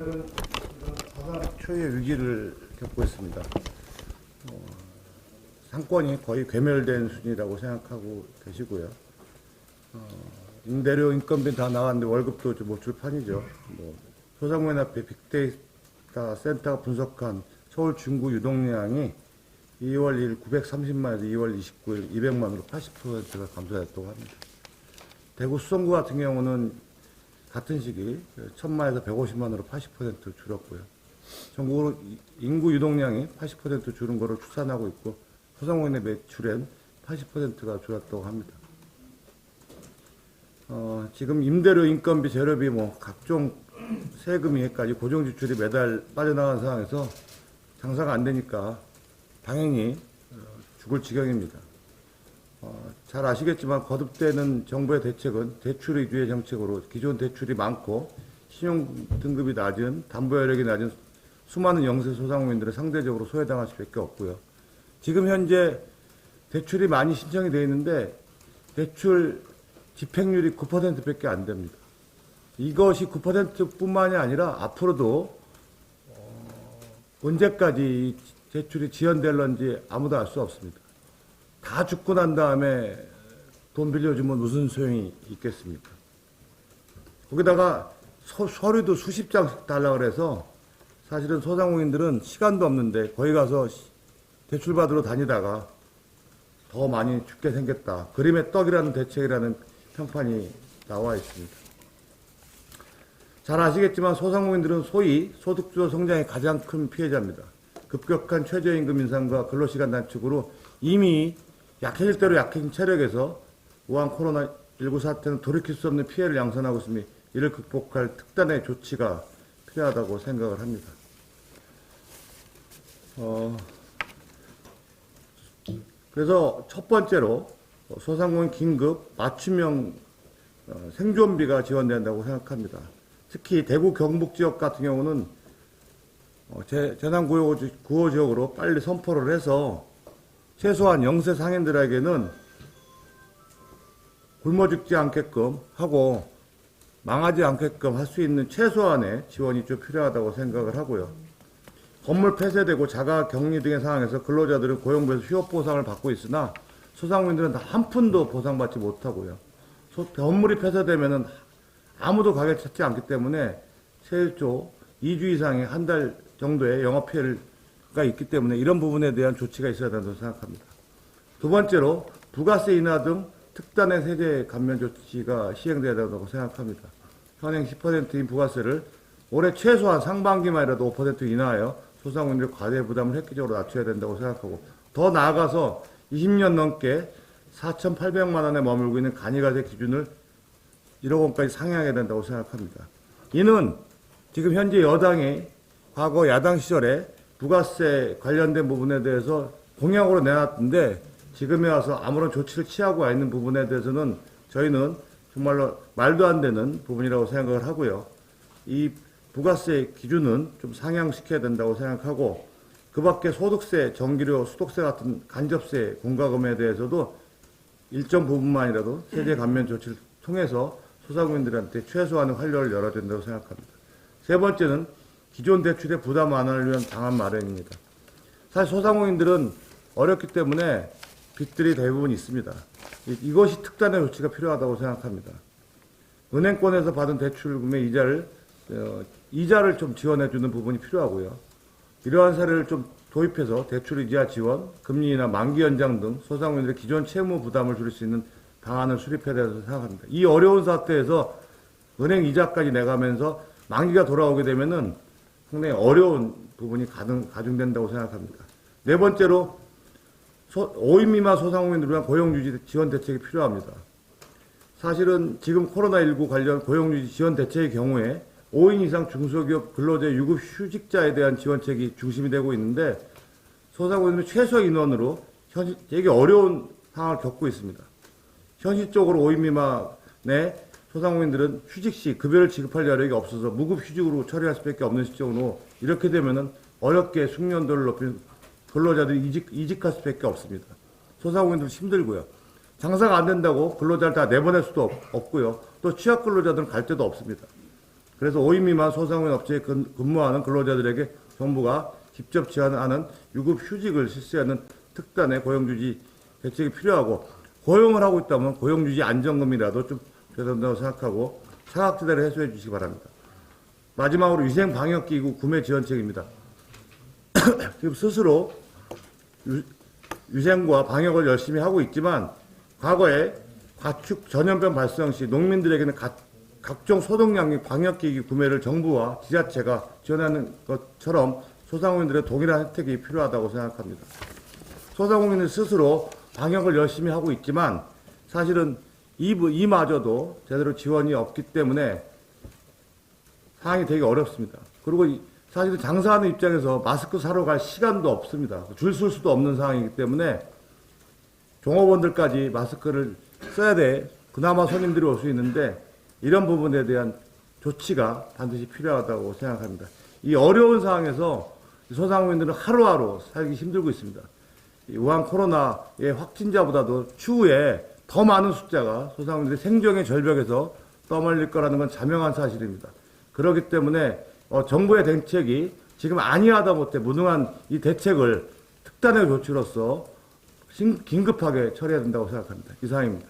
가장 초유의 위기를 겪고 있습니다. 상권이 거의 괴멸된 수준이라고 생각하고 계시고요. 임대료, 인건비 다 나갔는데 월급도 좀 못 줄 판이죠. 소상공인협회 빅데이터 센터가 분석한 서울 중구 유동량이 2월 1일 930만에서 2월 29일 200만으로 80%가 감소했다고 합니다. 대구 수성구 같은 경우는 같은 시기 1000만에서 150만으로 80% 줄었고요. 전국으로 인구 유동량이 80% 줄은 것으로 추산하고 있고 소상공인의 매출엔 80%가 줄었다고 합니다. 지금 임대료, 인건비, 재료비, 각종 세금이까지 고정 지출이 매달 빠져나가는 상황에서 장사가 안 되니까 당연히 죽을 지경입니다. 잘 아시겠지만 거듭되는 정부의 대책은 대출 위주의 정책으로 기존 대출이 많고 신용 등급이 낮은, 담보 여력이 낮은 수많은 영세 소상공인들을 상대적으로 소외당할 수밖에 없고요. 지금 현재 대출이 많이 신청이 되어 있는데 대출 집행률이 9%밖에 안 됩니다. 이것이 9%뿐만이 아니라 앞으로도 언제까지 대출이 지연될런지 아무도 알 수 없습니다. 다 죽고 난 다음에 돈 빌려주면 무슨 소용이 있겠습니까? 거기다가 서류도 수십 장씩 달라고 그래서 사실은 소상공인들은 시간도 없는데 거기 가서 대출 받으러 다니다가 더 많이 죽게 생겼다. 그림의 떡이라는 대책이라는 평판이 나와 있습니다. 잘 아시겠지만 소상공인들은 소위 소득주도 성장의 가장 큰 피해자입니다. 급격한 최저임금 인상과 근로시간 단축으로 이미 약해질 대로 약해진 체력에서 우한 코로나19 사태는 돌이킬 수 없는 피해를 양산하고 있으니 이를 극복할 특단의 조치가 필요하다고 생각을 합니다. 그래서 첫 번째로 소상공인 긴급 맞춤형 생존비가 지원된다고 생각합니다. 특히 대구 경북 지역 같은 경우는 재난구호 지역으로 빨리 선포를 해서 최소한 영세 상인들에게는 굶어 죽지 않게끔 하고 망하지 않게끔 할 수 있는 최소한의 지원이 좀 필요하다고 생각을 하고요. 건물 폐쇄되고 자가 격리 등의 상황에서 근로자들은 고용부에서 휴업 보상을 받고 있으나 소상공인들은 한 푼도 보상받지 못하고요. 건물이 폐쇄되면은 아무도 가게를 찾지 않기 때문에 최초 2주 이상의 한 달 정도의 영업 피해가 있기 때문에 이런 부분에 대한 조치가 있어야 된다고 생각합니다. 두 번째로 부가세 인하 등 특단의 세제 감면 조치가 시행돼야 된다고 생각합니다. 현행 10%인 부가세를 올해 최소한 상반기만이라도 5% 인하하여 소상공인들의 과세 부담을 획기적으로 낮춰야 된다고 생각하고 더 나아가서 20년 넘게 4,800만 원에 머물고 있는 간이가세 기준을 1억 원까지 상향해야 된다고 생각합니다. 이는 지금 현재 여당이 과거 야당 시절에 부가세 관련된 부분에 대해서 공약으로 내놨던데 지금에 와서 아무런 조치를 취하고 와 있는 부분에 대해서는 저희는 정말로 말도 안 되는 부분이라고 생각을 하고요. 이 부가세 기준은 좀 상향시켜야 된다고 생각하고 그 밖에 소득세, 전기료, 수도세 같은 간접세 공과금에 대해서도 일정 부분만이라도 세제 감면 조치를 통해서 소상공인들한테 최소한의 활로를 열어야 된다고 생각합니다. 세 번째는 기존 대출의 부담 완화를 위한 방안 마련입니다. 사실 소상공인들은 어렵기 때문에 빚들이 대부분 있습니다. 이것이 특단의 조치가 필요하다고 생각합니다. 은행권에서 받은 대출금의 이자를 좀 지원해주는 부분이 필요하고요. 이러한 사례를 좀 도입해서 대출 이자 지원, 금리 인하, 만기 연장 등 소상공인들의 기존 채무 부담을 줄일 수 있는 방안을 수립해야 된다고 생각합니다. 이 어려운 사태에서 은행 이자까지 내가면서 만기가 돌아오게 되면은 상당히 어려운 부분이 가중된다고 생각합니다. 네 번째로 5인 미만 소상공인들을 위한 고용유지 지원 대책이 필요합니다. 사실은 지금 코로나19 관련 고용유지 지원 대책의 경우에 5인 이상 중소기업 근로자 유급 휴직자에 대한 지원책이 중심이 되고 있는데 소상공인은 최소 인원으로 되게 어려운 상황을 겪고 있습니다. 현실적으로 5인 미만의 소상공인들은 휴직 시 급여를 지급할 여력이 없어서 무급 휴직으로 처리할 수밖에 없는 시점으로 이렇게 되면은 어렵게 숙련도를 높인 근로자들이 이직할 수밖에 없습니다. 소상공인들 힘들고요. 장사가 안 된다고 근로자를 다 내보낼 수도 없고요. 또 취약 근로자들은 갈 데도 없습니다. 그래서 5인 미만 소상공인 업체에 근무하는 근로자들에게 정부가 직접 지원하는 유급 휴직을 실시하는 특단의 고용유지 대책이 필요하고, 고용을 하고 있다면 고용유지 안정금이라도 좀 줘야 된다고 생각하고 사각지대를 해소해 주시기 바랍니다. 마지막으로 위생방역기구 구매 지원책입니다. 지금 스스로 위생과 방역을 열심히 하고 있지만 과거에 가축 전염병 발생 시 농민들에게는 각종 소독약 및 방역기기 구매를 정부와 지자체가 지원하는 것처럼 소상공인들의 동일한 혜택이 필요하다고 생각합니다. 소상공인은 스스로 방역을 열심히 하고 있지만 사실은 이마저도 제대로 지원이 없기 때문에 상황이 되게 어렵습니다. 그리고 사실은 장사하는 입장에서 마스크 사러 갈 시간도 없습니다. 줄 쓸 수도 없는 상황이기 때문에 종업원들까지 마스크를 써야 돼 그나마 손님들이 올 수 있는데, 이런 부분에 대한 조치가 반드시 필요하다고 생각합니다. 이 어려운 상황에서 소상공인들은 하루하루 살기 힘들고 있습니다. 이 우한 코로나의 확진자보다도 추후에 더 많은 숫자가 소상공인들의 생존의 절벽에서 떠밀릴 거라는 건 자명한 사실입니다. 그렇기 때문에 정부의 대책이 지금 아니하다 못해 무능한 이 대책을 특단의 조치로서 긴급하게 처리해야 된다고 생각합니다. 이상입니다.